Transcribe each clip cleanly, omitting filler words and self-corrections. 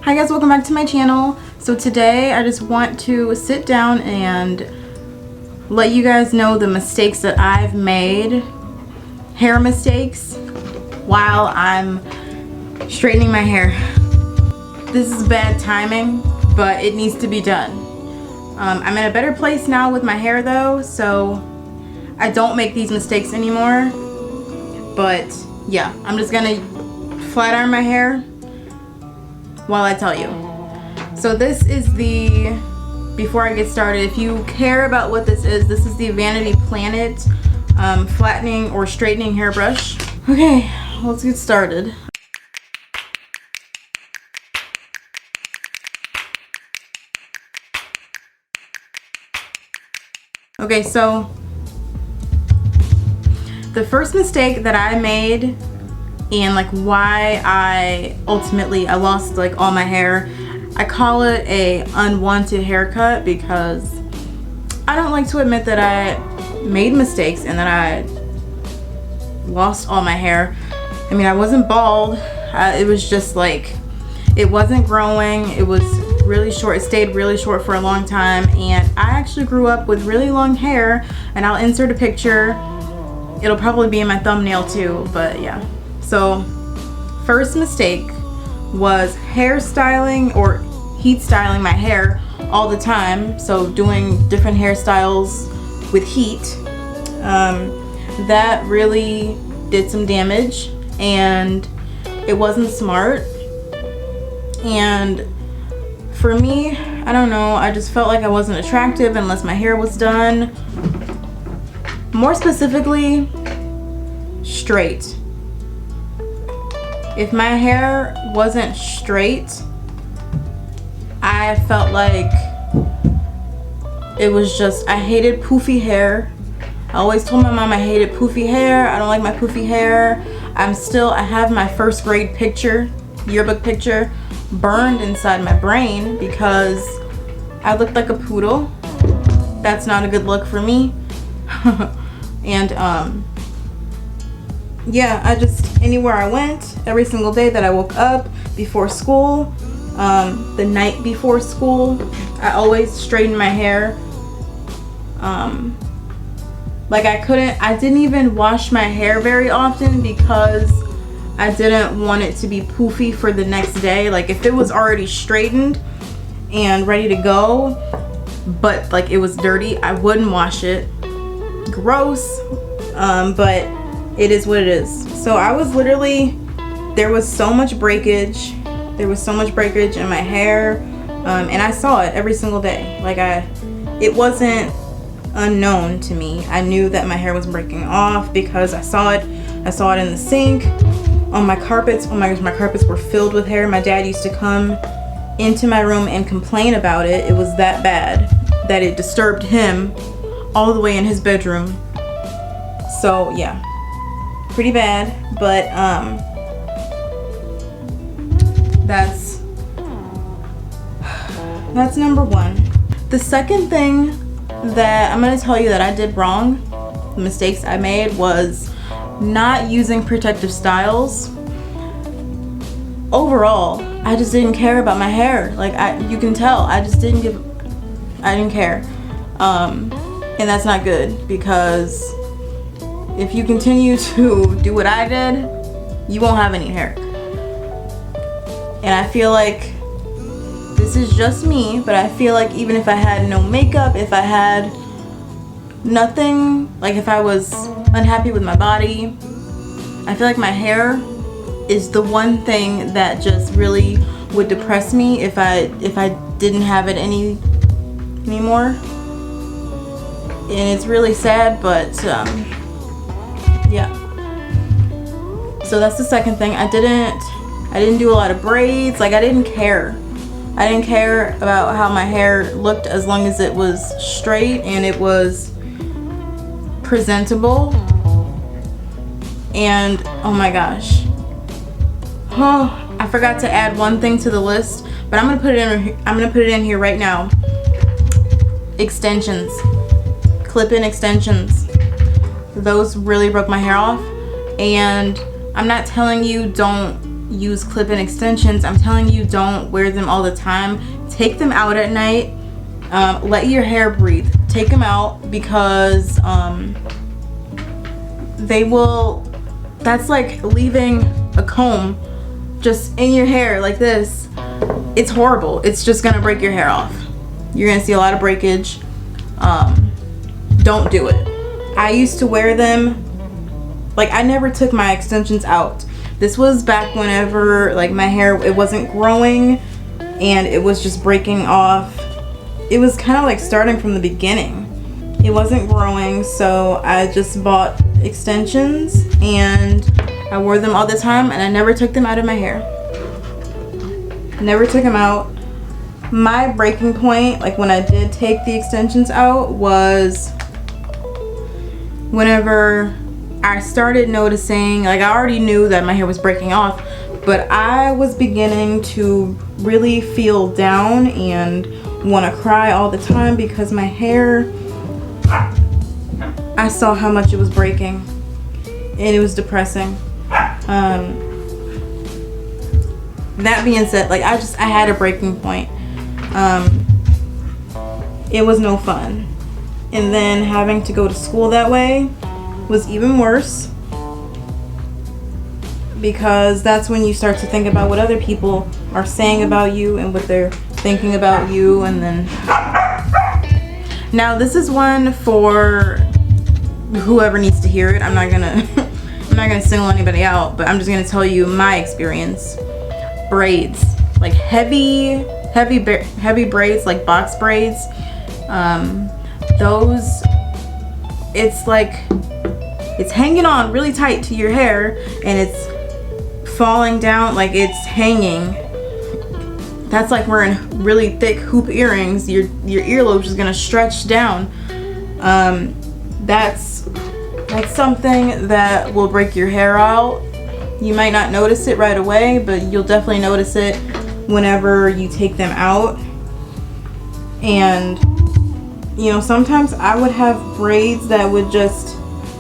Hi guys, welcome back to my channel. So today I just want to sit down and let you guys know the mistakes that I've made, hair mistakes, while I'm straightening my hair. This is bad timing, but it needs to be done. I'm in a better place now with my hair though, so I don't make these mistakes anymore. But yeah, I'm just gonna flat iron my hair while I tell you. So this is the, before I get started, if you care about what this is the Vanity Planet flattening or straightening hairbrush. Okay, let's get started. Okay, so the first mistake that I made, and like why I lost like all my hair, I call it a unwanted haircut because I don't like to admit that I made mistakes and that I lost all my hair. I mean, I wasn't bald, it was just like, it wasn't growing, it was really short, it stayed really short for a long time, and I actually grew up with really long hair, and I'll insert a picture. It'll probably be in my thumbnail too, but yeah. So first mistake was hairstyling or heat styling my hair all the time. So doing different hairstyles with heat. That really did some damage and it wasn't smart. And for me, I don't know, I just felt like I wasn't attractive unless my hair was done. More specifically, straight. If my hair wasn't straight, I felt like it was just, I hated poofy hair. I always told my mom I hated poofy hair. I don't like my poofy hair. I have my first grade picture, yearbook picture, burned inside my brain because I looked like a poodle. That's not a good look for me. And yeah, I just, anywhere I went, every single day that I woke up, before school, the night before school, I always straightened my hair. Like I didn't even wash my hair very often because I didn't want it to be poofy for the next day. Like if it was already straightened and ready to go, but like it was dirty, I wouldn't wash it. Gross, but it is what it is. So I was literally, there was so much breakage in my hair, and I saw it every single day. Like it wasn't unknown to me. I knew that my hair was breaking off because I saw it in the sink, on my carpets. Oh my gosh, my carpets were filled with hair. My dad used to come into my room and complain about it. It was that bad that it disturbed him all the way in his bedroom. So yeah, pretty bad, but that's number one. The second thing that I'm going to tell you that I did wrong, the mistakes I made, was not using protective styles. Overall, I just didn't care about my hair. Like you can tell, I didn't care. And that's not good, because if you continue to do what I did, you won't have any hair. And I feel like, this is just me, but I feel like even if I had no makeup, if I had nothing, like if I was unhappy with my body, I feel like my hair is the one thing that just really would depress me if I didn't have it anymore. And it's really sad, but yeah. So that's the second thing. I didn't do a lot of braids. Like I didn't care about how my hair looked as long as it was straight and it was presentable. And oh my gosh, I forgot to add one thing to the list, but I'm gonna put it in here right now. Extensions, clip-in extensions. Those really broke my hair off. And I'm not telling you don't use clip-in extensions. I'm telling you, don't wear them all the time. Take them out at night. Let your hair breathe. Take them out because that's like leaving a comb just in your hair like this. It's horrible. It's just gonna break your hair off. You're gonna see a lot of breakage. Don't do it. I used to wear them, like I never took my extensions out. This was back whenever like my hair, it wasn't growing and it was just breaking off. It was kind of like starting from the beginning. It wasn't growing, so I just bought extensions and I wore them all the time, and I never took them out of my hair. Never took them out. My breaking point, like when I did take the extensions out, was whenever I started noticing, like I already knew that my hair was breaking off, but I was beginning to really feel down and want to cry all the time because my hair, I saw how much it was breaking and it was depressing. That being said, like I had a breaking point. It was no fun. And then having to go to school that way was even worse, because that's when you start to think about what other people are saying about you and what they're thinking about you. And then now this is one for whoever needs to hear it. I'm not gonna single anybody out, but I'm just gonna tell you my experience. Braids, like heavy braids, like box braids. Those, it's like it's hanging on really tight to your hair and it's falling down, like it's hanging. That's like wearing really thick hoop earrings. Your earlobe is gonna stretch down. That's something that will break your hair out. You might not notice it right away, but you'll definitely notice it whenever you take them out. And you know, sometimes I would have braids that would just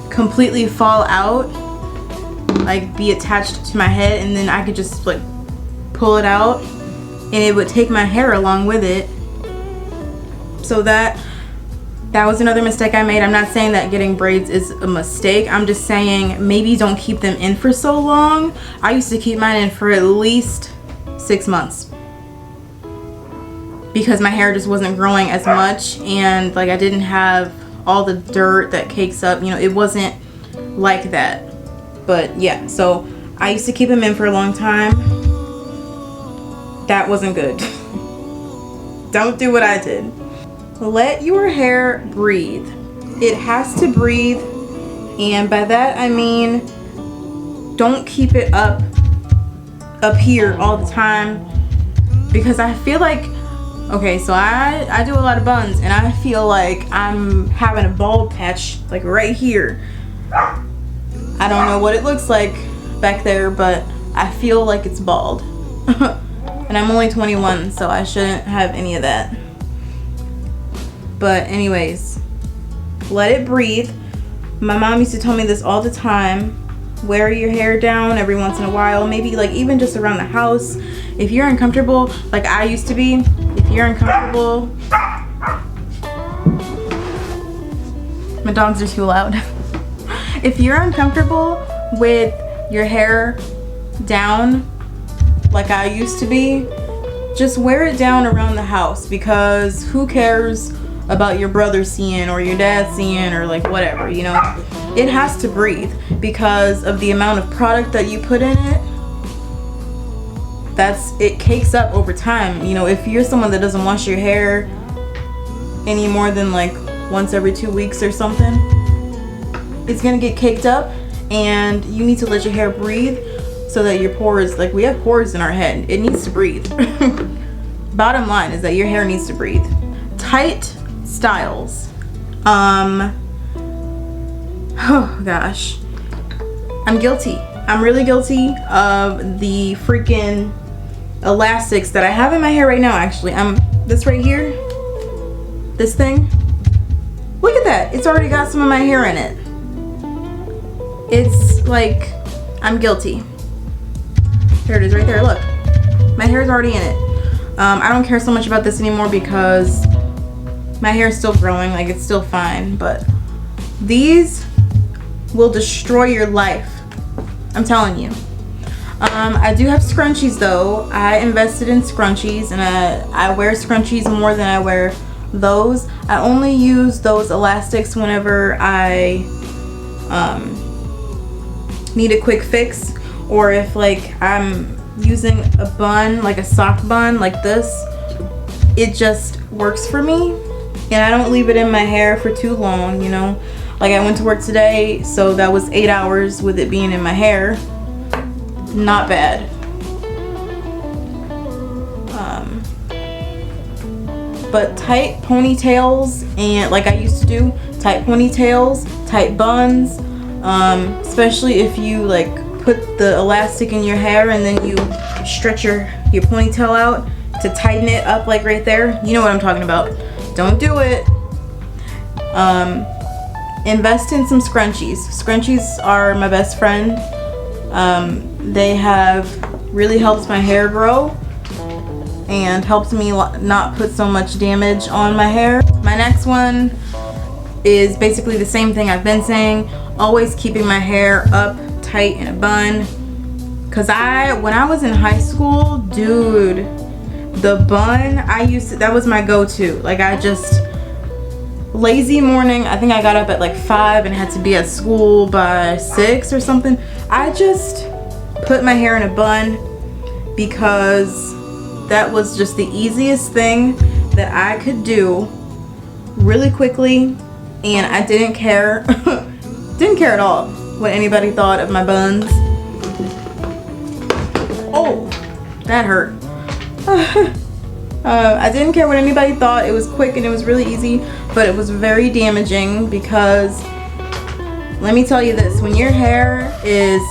completely fall out, like be attached to my head, and then I could just like pull it out and it would take my hair along with it. So that was another mistake I made. I'm not saying that getting braids is a mistake. I'm just saying maybe don't keep them in for so long. I used to keep mine in for at least 6 months because my hair just wasn't growing as much, and like I didn't have all the dirt that cakes up. You know, it wasn't like that. But yeah, so I used to keep them in for a long time. That wasn't good. Don't do what I did. Let your hair breathe. It has to breathe, and by that I mean don't keep it up here all the time, because I feel like, okay, so I do a lot of buns and I feel like I'm having a bald patch like right here. I don't know what it looks like back there, but I feel like it's bald. And I'm only 21, so I shouldn't have any of that. But anyways, let it breathe. My mom used to tell me this all the time. Wear your hair down every once in a while, maybe like even just around the house. If you're uncomfortable, like I used to be, if you're uncomfortable, my dogs are too loud. If you're uncomfortable with your hair down like I used to be, just wear it down around the house, because who cares about your brother seeing or your dad seeing or like whatever, you know. It has to breathe because of the amount of product that you put in it. It cakes up over time. You know, if you're someone that doesn't wash your hair any more than like once every 2 weeks or something, it's gonna get caked up, and you need to let your hair breathe so that your pores, like we have pores in our head, it needs to breathe. Bottom line is that your hair needs to breathe. Tight styles. Oh gosh, I'm guilty. I'm really guilty of the freaking elastics that I have in my hair right now. Actually, this right here, this thing, look at that, it's already got some of my hair in it. It's like, I'm guilty. There it is right there, look. My hair is already in it. I don't care so much about this anymore because my hair is still growing, like it's still fine, but these will destroy your life. I'm telling you. I do have scrunchies though. I invested in scrunchies, and I wear scrunchies more than I wear those. I only use those elastics whenever I need a quick fix, or if like I'm using a bun, like a sock bun like this, it just works for me, and I don't leave it in my hair for too long, you know. Like I went to work today, so that was 8 hours with it being in my hair. Not bad. But tight ponytails, and like I used to do, tight ponytails, tight buns, especially if you like put the elastic in your hair and then you stretch your ponytail out to tighten it up, like right there. You know what I'm talking about. Don't do it. Invest in some scrunchies. Scrunchies are my best friend. They have really helped my hair grow and helped me not put so much damage on my hair. My next one is basically the same thing I've been saying. Always keeping my hair up tight in a bun. Cause when I was in high school, dude, the bun that was my go-to. Like I just, lazy morning, I think I got up at like 5 and had to be at school by 6 or something. I just put my hair in a bun because that was just the easiest thing that I could do really quickly, and I didn't care. Didn't care at all what anybody thought of my buns. Oh, that hurt. I didn't care what anybody thought. It was quick and it was really easy, but it was very damaging because let me tell you this, when your hair is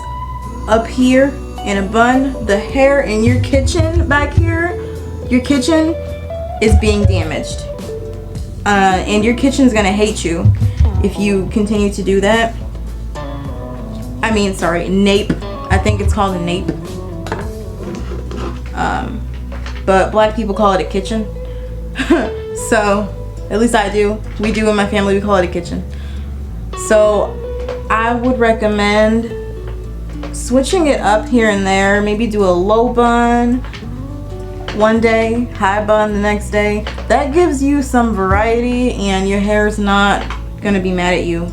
up here in a bun, the hair in your kitchen back here, your kitchen is being damaged. And your kitchen's gonna hate you if you continue to do that. I mean, sorry, nape. I think it's called a nape. But black people call it a kitchen. So, at least I do. We do in my family, we call it a kitchen. So, I would recommend switching it up here and there. Maybe do a low bun one day, high bun the next day. That gives you some variety and your hair's not gonna be mad at you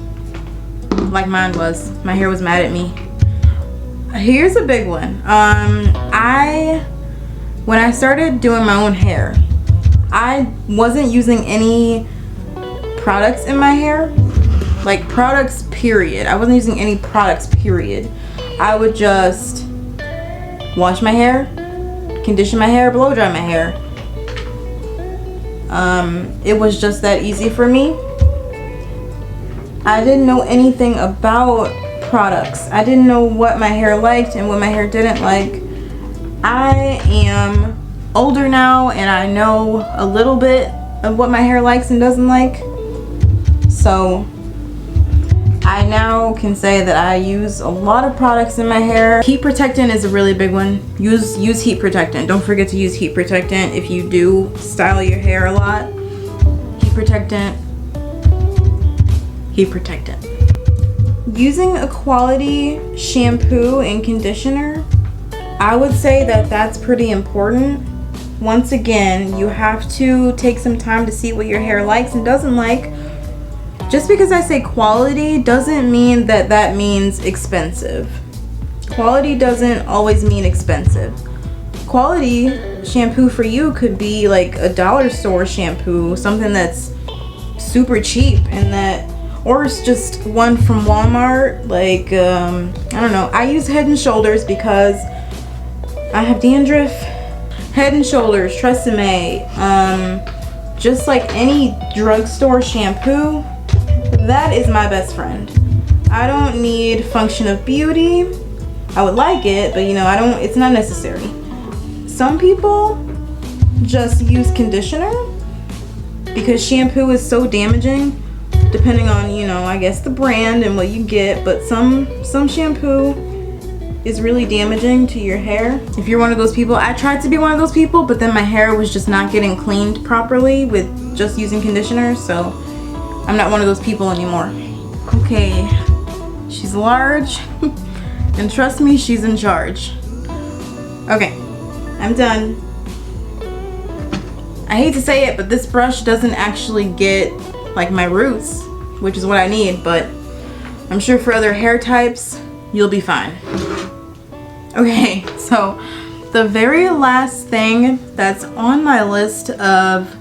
like mine was. My hair was mad at me. Here's a big one. When I started doing my own hair, I wasn't using any products in my hair. Like products, period. I wasn't using any products, period. I would just wash my hair, condition my hair, blow dry my hair. It was just that easy for me. I didn't know anything about products. I didn't know what my hair liked and what my hair didn't like. I am older now and I know a little bit of what my hair likes and doesn't like. So I now can say that I use a lot of products in my hair. Heat protectant is a really big one. Use heat protectant. Don't forget to use heat protectant if you do style your hair a lot. Heat protectant. Heat protectant. Using a quality shampoo and conditioner, I would say that that's pretty important. Once again, you have to take some time to see what your hair likes and doesn't like. Just because I say quality doesn't mean that that means expensive. Quality doesn't always mean expensive. Quality shampoo for you could be like a dollar store shampoo, something that's super cheap, and that, or it's just one from Walmart. Like I don't know. I use Head and Shoulders because I have dandruff. Head and Shoulders, Tresemme, just like any drugstore shampoo, that is my best friend. I don't need Function of Beauty. I would like it, but you know, it's not necessary. Some people just use conditioner because shampoo is so damaging, depending on, you know, I guess the brand and what you get, but some shampoo is really damaging to your hair. If you're one of those people, I tried to be one of those people, but then my hair was just not getting cleaned properly with just using conditioner, so I'm not one of those people anymore. Okay, she's large, and trust me, she's in charge. Okay, I'm done. I hate to say it, but this brush doesn't actually get like my roots, which is what I need, but I'm sure for other hair types, you'll be fine. Okay, so the very last thing that's on my list of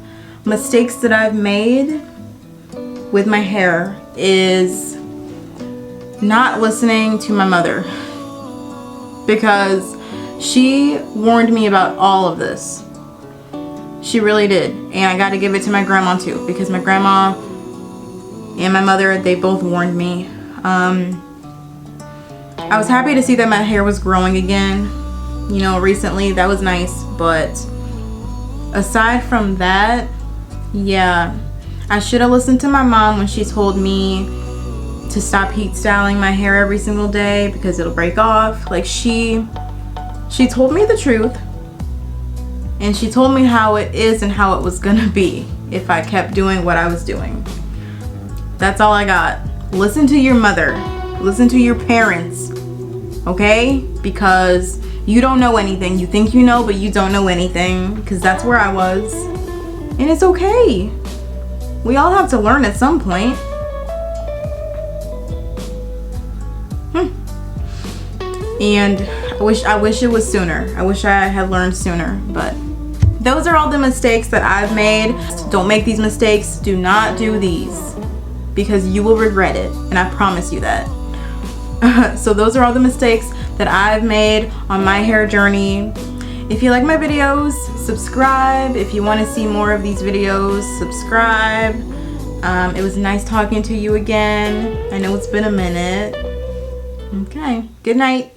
mistakes that I've made with my hair is not listening to my mother, because she warned me about all of this. She really did, and I got to give it to my grandma too, because my grandma and my mother, they both warned me. I was happy to see that my hair was growing again, you know, recently. That was nice, but aside from that, yeah, I should have listened to my mom when she told me to stop heat styling my hair every single day because it'll break off. Like, she told me the truth, and she told me how it is and how it was gonna be if I kept doing what I was doing. That's all I got. Listen to your mother. Listen to your parents. Okay? Because you don't know anything. You think you know, but you don't know anything. Because that's where I was. And it's okay. We all have to learn at some point. And I wish it was sooner. I wish I had learned sooner. But those are all the mistakes that I've made. Don't make these mistakes. Do not do these, because you will regret it. And I promise you that. So those are all the mistakes that I've made on my hair journey. If you like my videos, subscribe. If you want to see more of these videos, subscribe. It was nice talking to you again. I know it's been a minute. Okay, good night.